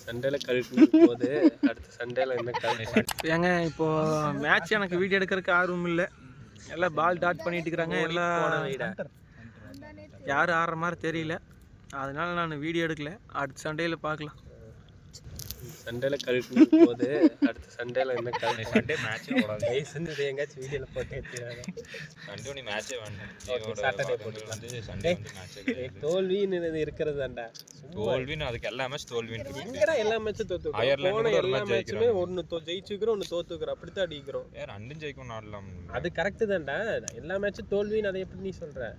சண்டேல கழட்டினது போது அடுத்த சண்டேல என்ன கழட்டி ஏங்க இப்போது மேட்ச் எனக்கு வீடியோ எடுக்கிறதுக்கு ஆர்வம் இல்லை. எல்லாம் பால் டாட் பண்ணிட்டு இருக்கிறாங்க. எல்லாம் யார் ஆடுற மாதிரி தெரியல. அதனால நான் வீடியோ எடுக்கல. அடுத்த சண்டேயில் பார்க்கலாம். சண்டேல கழட்டினது போது அடுத்த சண்டேல என்ன கழட்டி சண்டே மேட்ச் போடாது. செஞ்சது எங்கேயாச்சும் வீடியோவில் போட்டு எடுத்துக்கிறாங்க. சண்டே நீ மேட்சே வேண்டாம். சாட்டர்டே போட்டு வந்து சண்டே வந்து மேட்ச் தோல்வின்னு இருக்கிறதாண்டா. தோல்வின்னு அதுக்கு எல்லா மேட்ச் தோல்வின்னு இங்கடா எல்லா மேட்சும் தோத்துக்கிறோம். போன எல்லா மேட்சுமே ஒன்று ஜெயிச்சுக்கிறோம், ஒன்று தோத்துக்கிறோம். அப்படித்தான் அடிக்கிறோம். வேற ரெண்டும் ஜெயிக்கும் ஆடலாம். அது கரெக்டு தான்டா. எல்லா மேட்சும் தோல்வின்னு அதை எப்படி நீ சொல்ற?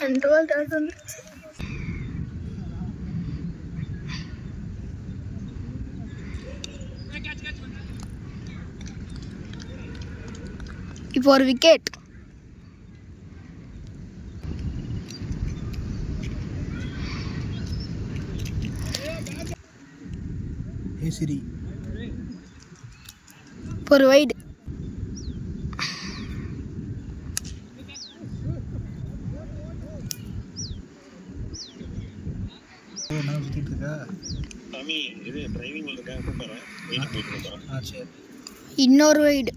Control doesn't. For wicket. Hey Siri. For wide. நான் சுத்திட்டு இருக்கா. சாமி இது டிரைவிங்ல இருக்கேன் கூப்பிடுறேன். வெயிட் போயிட்டு இருக்கேன். இன்னொரு wide.